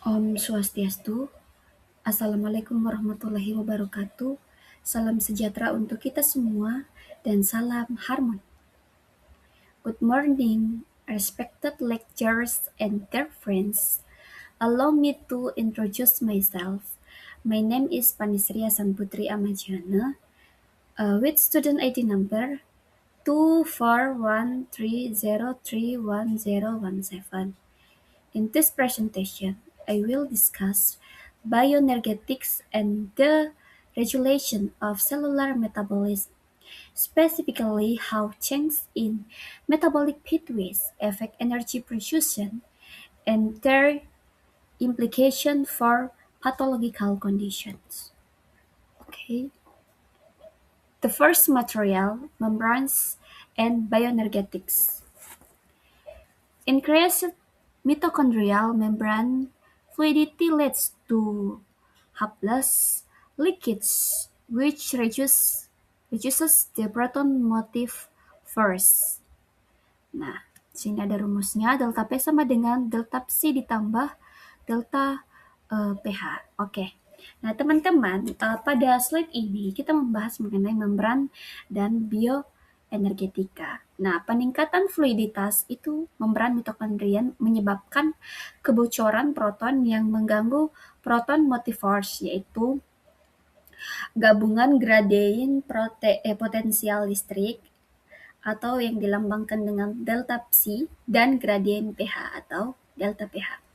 Om Swastiastu, Assalamualaikum warahmatullahi wabarakatuh. Salam sejahtera untuk kita semua dan salam harmoni. Good morning, respected lecturers and dear friends. Allow me to introduce myself. My name is Panisria Sanputri Amajana, with student ID number 241303117. In this presentation, I will discuss bioenergetics and the regulation of cellular metabolism, specifically how changes in metabolic pathways affect energy production and their implication for pathological conditions. Okay. The first material, membranes and bioenergetics. Increased mitochondrial membrane fluidity leads to Happless leakage, which reduces the proton motif force. Nah, sini ada rumusnya, delta P sama dengan delta Psi ditambah delta pH. Oke. Nah, teman-teman, pada slide ini kita membahas mengenai membran dan bioenergetika. Nah, peningkatan fluiditas itu membran mitokondria menyebabkan kebocoran proton yang mengganggu proton motive force, yaitu gabungan gradien potensial listrik atau yang dilambangkan dengan delta Psi dan gradien pH atau delta pH.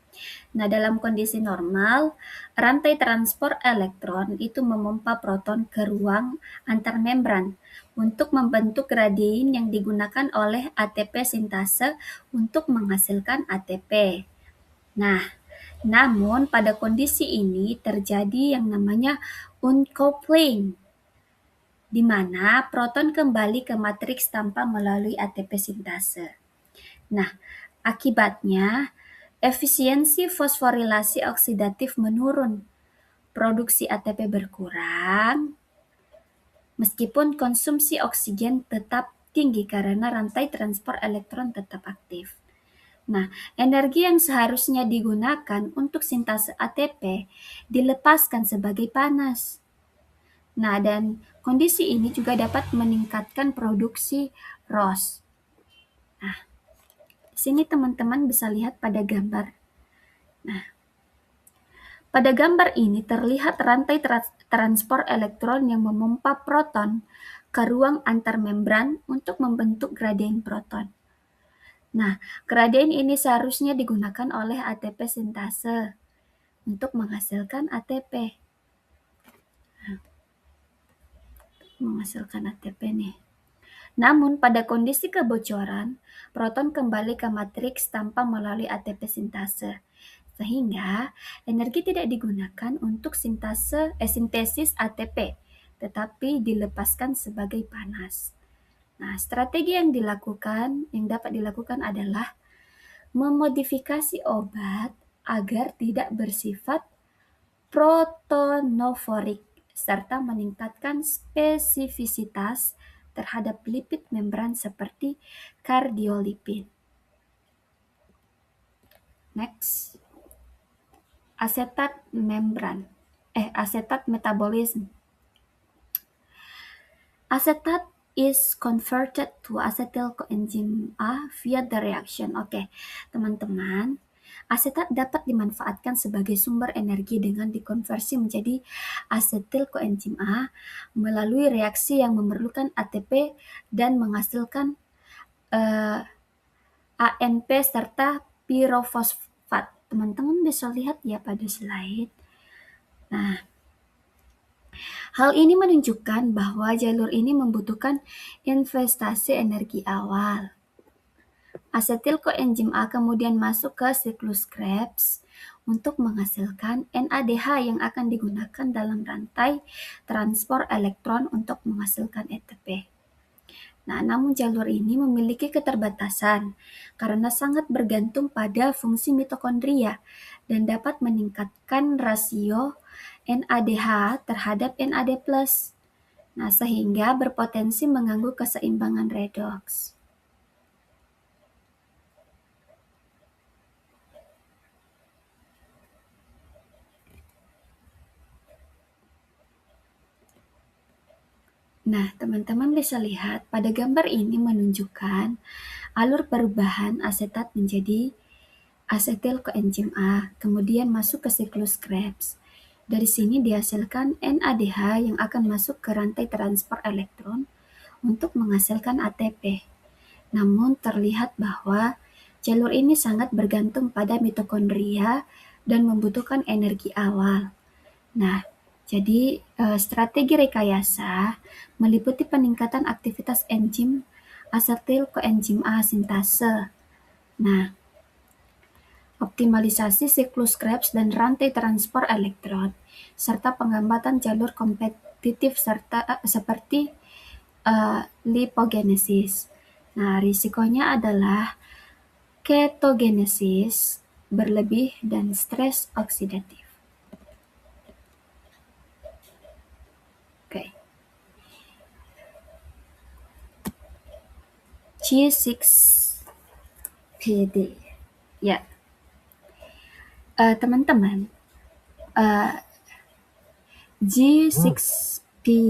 Nah, dalam kondisi normal, rantai transport elektron itu memompa proton ke ruang antarmembran untuk membentuk gradien yang digunakan oleh ATP sintase untuk menghasilkan ATP. Nah, namun pada kondisi ini terjadi yang namanya uncoupling, di mana proton kembali ke matriks tanpa melalui ATP sintase. Nah, akibatnya efisiensi fosforilasi oksidatif menurun, produksi ATP berkurang, meskipun konsumsi oksigen tetap tinggi karena rantai transport elektron tetap aktif. Nah, energi yang seharusnya digunakan untuk sintase ATP dilepaskan sebagai panas. Nah, dan kondisi ini juga dapat meningkatkan produksi ROS. Nah, sini teman-teman bisa lihat pada gambar. Nah, pada gambar ini terlihat rantai transport elektron yang memompa proton ke ruang antarmembran untuk membentuk gradien proton. Nah, gradien ini seharusnya digunakan oleh ATP sintase untuk menghasilkan ATP. Menghasilkan ATP nih. Namun pada kondisi kebocoran, proton kembali ke matriks tanpa melalui ATP sintase, sehingga energi tidak digunakan untuk sintesis ATP, tetapi dilepaskan sebagai panas. Nah, strategi yang dapat dilakukan adalah memodifikasi obat agar tidak bersifat protonoforik serta meningkatkan spesifisitas terhadap lipid membran seperti kardiolipin. Next, asetat metabolism. Acetate is converted to acetyl coenzyme A via the reaction. Oke, teman-teman, asetat dapat dimanfaatkan sebagai sumber energi dengan dikonversi menjadi acetyl coenzyme A melalui reaksi yang memerlukan ATP dan menghasilkan ANP serta pirofosfat. Teman-teman bisa lihat ya pada slide. Nah, hal ini menunjukkan bahwa jalur ini membutuhkan investasi energi awal. Asetil koenzim A kemudian masuk ke siklus Krebs untuk menghasilkan NADH yang akan digunakan dalam rantai transport elektron untuk menghasilkan ATP. Nah, namun jalur ini memiliki keterbatasan karena sangat bergantung pada fungsi mitokondria dan dapat meningkatkan rasio NADH terhadap NAD+. Nah, sehingga berpotensi mengganggu keseimbangan redoks. Nah, teman-teman bisa lihat pada gambar ini menunjukkan alur perubahan asetat menjadi asetil koenzim A, kemudian masuk ke siklus Krebs. Dari sini dihasilkan NADH yang akan masuk ke rantai transport elektron untuk menghasilkan ATP. Namun terlihat bahwa jalur ini sangat bergantung pada mitokondria dan membutuhkan energi awal. Nah, jadi strategi rekayasa meliputi peningkatan aktivitas enzim asetil koenzim A sintase. Nah, optimalisasi siklus Krebs dan rantai transport elektron, serta penghambatan jalur kompetitif seperti lipogenesis. Nah, risikonya adalah ketogenesis berlebih dan stres oksidatif. Oke. G6PD. Ya, teman-teman, G6PD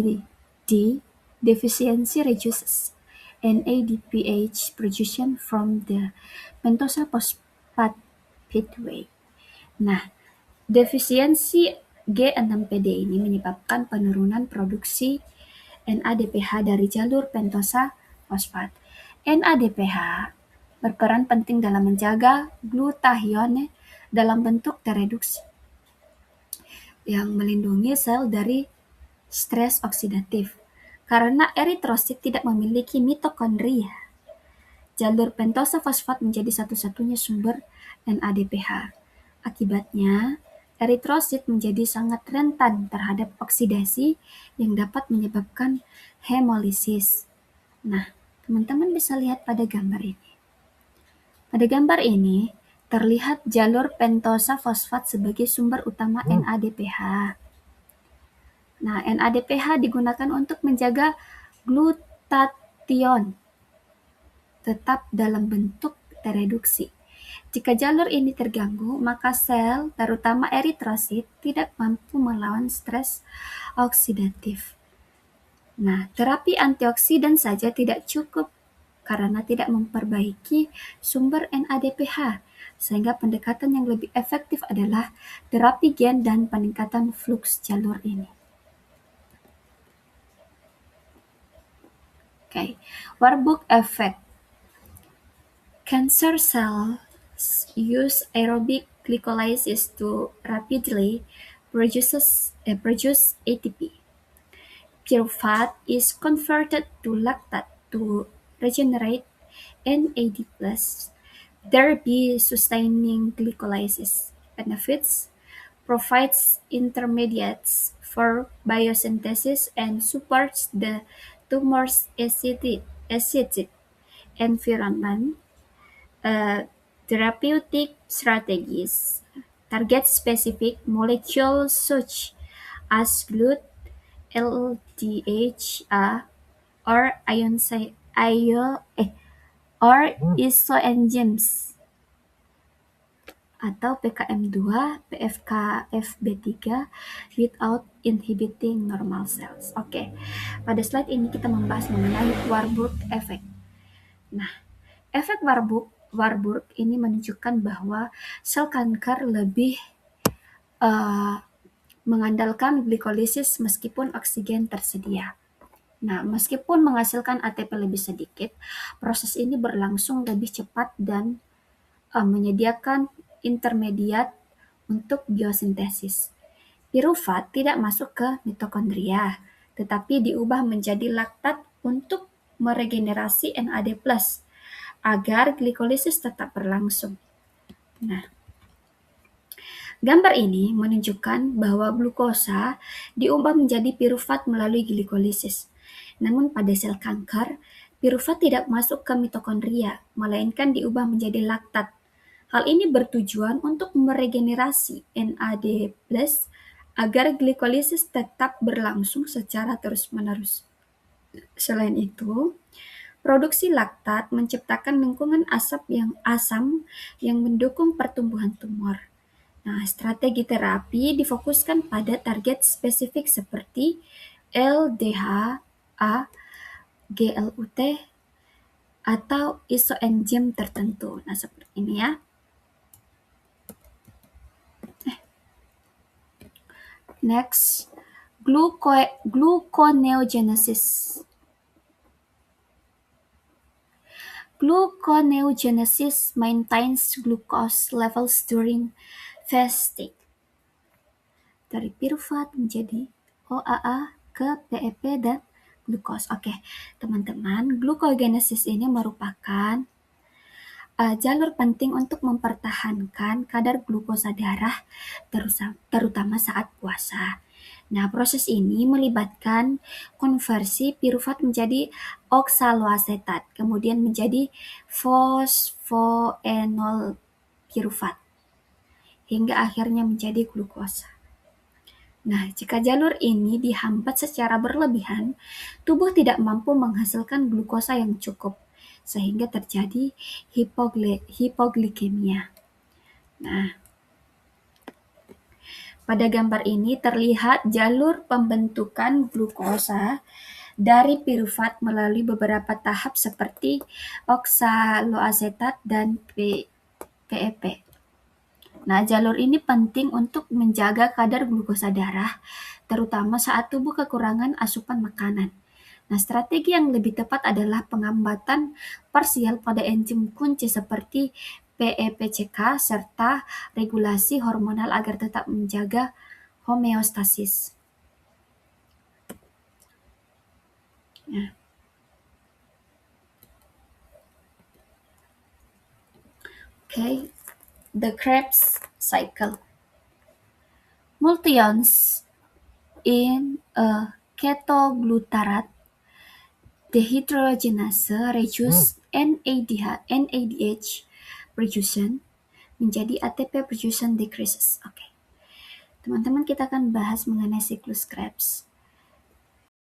deficiency reduces NADPH production from the pentosa phosphate pathway. Nah, defisiensi G6PD ini menyebabkan penurunan produksi NADPH dari jalur pentosa fosfat. NADPH berperan penting dalam menjaga glutatione dalam bentuk tereduksi yang melindungi sel dari stres oksidatif. Karena eritrosit tidak memiliki mitokondria, jalur pentosa fosfat menjadi satu-satunya sumber NADPH. Akibatnya, eritrosit menjadi sangat rentan terhadap oksidasi yang dapat menyebabkan hemolisis. Nah, teman-teman bisa lihat pada gambar ini. Pada gambar ini, terlihat jalur pentosa fosfat sebagai sumber utama NADPH. Nah, NADPH digunakan untuk menjaga glutation tetap dalam bentuk tereduksi. Jika jalur ini terganggu, maka sel, terutama eritrosit, tidak mampu melawan stres oksidatif. Nah, terapi antioksidan saja tidak cukup karena tidak memperbaiki sumber NADPH, sehingga pendekatan yang lebih efektif adalah terapi gen dan peningkatan fluks jalur ini. Okay. Warburg effect. Cancer cells use aerobic glycolysis to rapidly produce ATP. Pure fat is converted to lactate to regenerate NAD+, thereby sustaining glycolysis benefits, provides intermediates for biosynthesis, and supports the tumor's acidic environment. Therapeutic strategies target specific molecules such as GLUT, LDH, or isoenzymes atau PKM2, PFKFB3 without inhibiting normal cells. Oke, pada slide ini kita membahas mengenai Warburg effect. Nah, efek Warburg ini menunjukkan bahwa sel kanker lebih mengandalkan glikolisis meskipun oksigen tersedia. Nah, meskipun menghasilkan ATP lebih sedikit, proses ini berlangsung lebih cepat dan menyediakan intermediat untuk biosintesis. Pirufat tidak masuk ke mitokondria, tetapi diubah menjadi laktat untuk meregenerasi NAD+, agar glikolisis tetap berlangsung. Nah, gambar ini menunjukkan bahwa glukosa diubah menjadi pirufat melalui glikolisis. Namun pada sel kanker, pirufat tidak masuk ke mitokondria, melainkan diubah menjadi laktat. Hal ini bertujuan untuk meregenerasi NAD+ agar glikolisis tetap berlangsung secara terus-menerus. Selain itu, produksi laktat menciptakan lingkungan asam yang mendukung pertumbuhan tumor. Nah, strategi terapi difokuskan pada target spesifik seperti LDH A, GLUT, atau isoenzim tertentu. Nah, seperti ini ya. Next, gluconeogenesis. Gluconeogenesis maintains glucose levels during fasting. Dari piruvat menjadi OAA ke PEP dan glukos. Oke, teman-teman, glucogenesis ini merupakan jalur penting untuk mempertahankan kadar glukosa darah terutama saat puasa. Nah, proses ini melibatkan konversi piruvat menjadi oksaloasetat, kemudian menjadi fosfoenol piruvat, hingga akhirnya menjadi glukosa. Nah, jika jalur ini dihambat secara berlebihan, tubuh tidak mampu menghasilkan glukosa yang cukup, sehingga terjadi hipoglikemia. Nah, pada gambar ini terlihat jalur pembentukan glukosa dari piruvat melalui beberapa tahap seperti oksaloasetat dan PEP. Nah, jalur ini penting untuk menjaga kadar glukosa darah, terutama saat tubuh kekurangan asupan makanan. Nah, strategi yang lebih tepat adalah penghambatan parsial pada enzim kunci seperti PEPCK serta regulasi hormonal agar tetap menjaga homeostasis. Nah. Okay, the Krebs cycle. Multions in a ketoglutarate dehydrogenase reduce NADH production menjadi ATP production decreases. Oke. Teman-teman, kita akan bahas mengenai siklus Krebs.